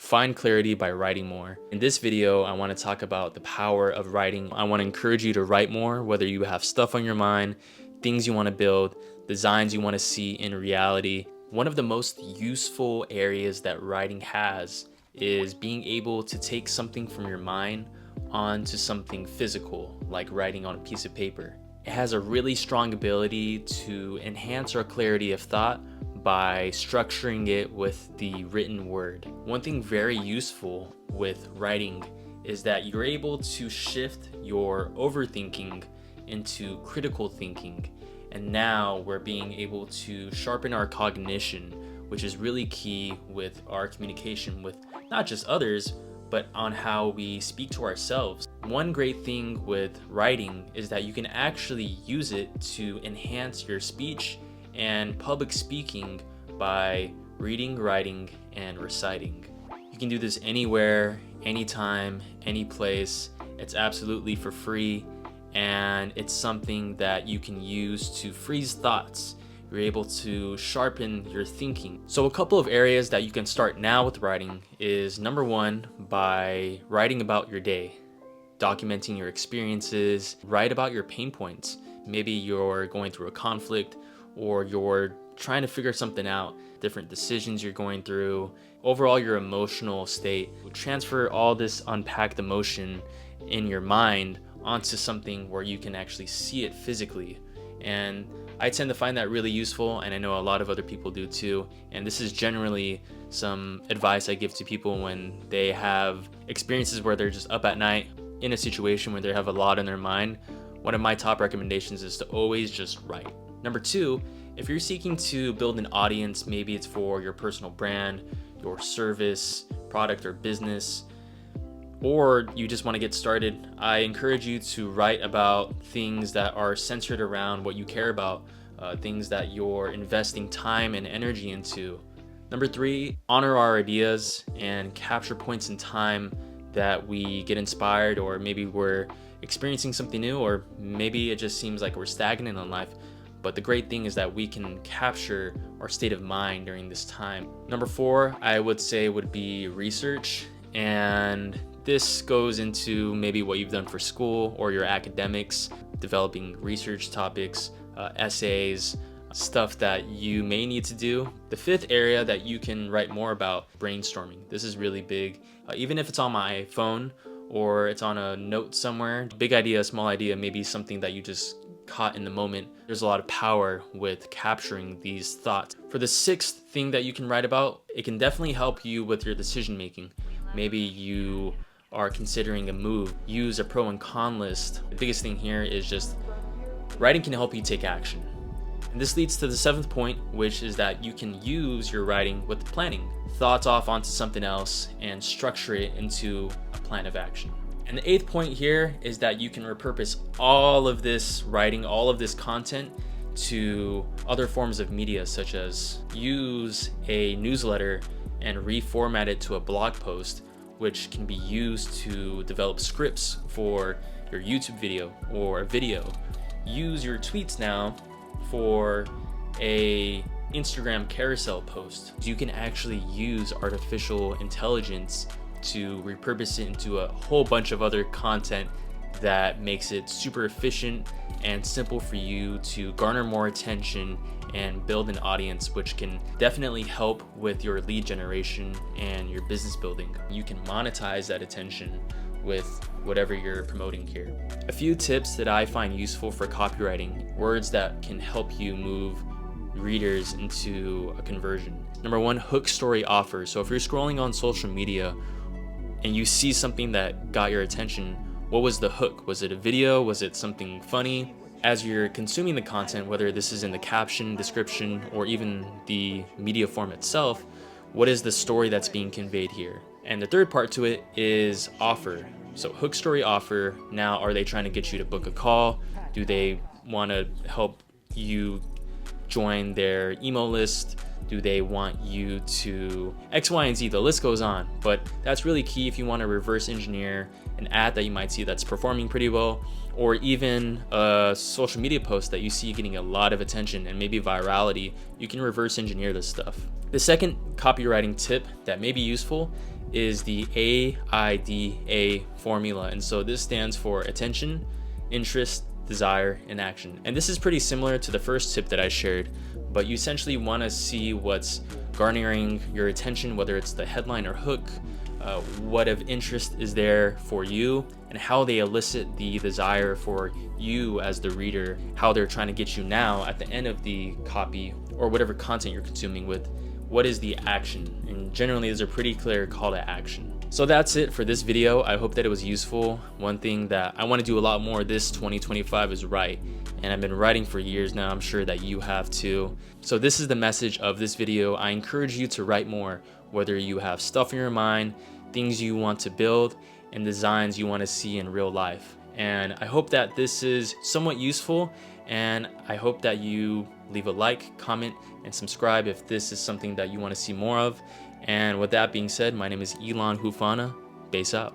find clarity by writing more. In this video, I want to talk about the power of writing. I want to encourage you to write more, whether you have stuff on your mind, things you want to build, designs you want to see in reality. One of the most useful areas that writing has is being able to take something from your mind onto something physical, like writing on a piece of paper. It has a really strong ability to enhance our clarity of thought by structuring it with the written word. One thing very useful with writing is that you're able to shift your overthinking into critical thinking. And now we're being able to sharpen our cognition, which is really key with our communication with not just others, but on how we speak to ourselves. One great thing with writing is that you can actually use it to enhance your speech and public speaking by reading, writing, and reciting. You can do this anywhere, anytime, any place. It's absolutely for free, and it's something that you can use to freeze thoughts. You're able to sharpen your thinking. So a couple of areas that you can start now with writing is number one, by writing about your day, documenting your experiences, write about your pain points. Maybe you're going through a conflict or you're trying to figure something out, different decisions you're going through, overall your emotional state. Transfer all this unpacked emotion in your mind onto something where you can actually see it physically. And I tend to find that really useful, and I know a lot of other people do too. And this is generally some advice I give to people when they have experiences where they're just up at night in a situation where they have a lot on their mind. One of my top recommendations is to always just write. Number two, if you're seeking to build an audience, maybe it's for your personal brand, your service, product, or business, or you just want to get started, I encourage you to write about things that are centered around what you care about, things that you're investing time and energy into. Number three, honor our ideas and capture points in time that we get inspired, or maybe we're experiencing something new, or maybe it just seems like we're stagnant in life. But the great thing is that we can capture our state of mind during this time. Number four, I would say would be research. And this goes into maybe what you've done for school or your academics, developing research topics, essays, stuff that you may need to do. The fifth area that you can write more about, brainstorming. This is really big. Even if it's on my phone or it's on a note somewhere, big idea, small idea, maybe something that you just caught in the moment. There's a lot of power with capturing these thoughts. For the sixth thing that you can write about, it can definitely help you with your decision making. Maybe you are considering a move, use a pro and con list. The biggest thing here is just writing can help you take action. And this leads to the seventh point, which is that you can use your writing with planning. Thoughts off onto something else and structure it into a plan of action. And the eighth point here is that you can repurpose all of this writing, all of this content to other forms of media, such as use a newsletter and reformat it to a blog post, which can be used to develop scripts for your YouTube video or a video. Use your tweets now for a Instagram carousel post. You can actually use artificial intelligence to repurpose it into a whole bunch of other content that makes it super efficient and simple for you to garner more attention and build an audience, which can definitely help with your lead generation and your business building. You can monetize that attention with whatever you're promoting here. A few tips that I find useful for copywriting, words that can help you move readers into a conversion. Number one, hook story offer. So if you're scrolling on social media and you see something that got your attention, what was the hook? Was it a video? Was it something funny? As you're consuming the content, whether this is in the caption, description, or even the media form itself, what is the story that's being conveyed here? And the third part to it is offer. So hook story offer. Now, are they trying to get you to book a call? Do they want to help you join their email list? Do they want you to X, Y, and Z? The list goes on, but that's really key if you want to reverse engineer an ad that you might see that's performing pretty well, or even a social media post that you see getting a lot of attention and maybe virality. You can reverse engineer this stuff. The second copywriting tip that may be useful is the AIDA formula. And so this stands for attention, interest, desire, and action. And this is pretty similar to the first tip that I shared, but you essentially want to see what's garnering your attention, whether it's the headline or hook, what of interest is there for you, and how they elicit the desire for you as the reader, how they're trying to get you now at the end of the copy or whatever content you're consuming with. What is the action? And generally there's a pretty clear call to action. So that's it for this video. I hope that it was useful. One thing that I want to do a lot more this 2025 is write. And I've been writing for years now. I'm sure that you have too. So this is the message of this video. I encourage you to write more, whether you have stuff in your mind, things you want to build, and designs you want to see in real life. And I hope that this is somewhat useful, and I hope that you leave a like, comment, and subscribe if this is something that you want to see more of. And with that being said, my name is Elon Hufana. Base out.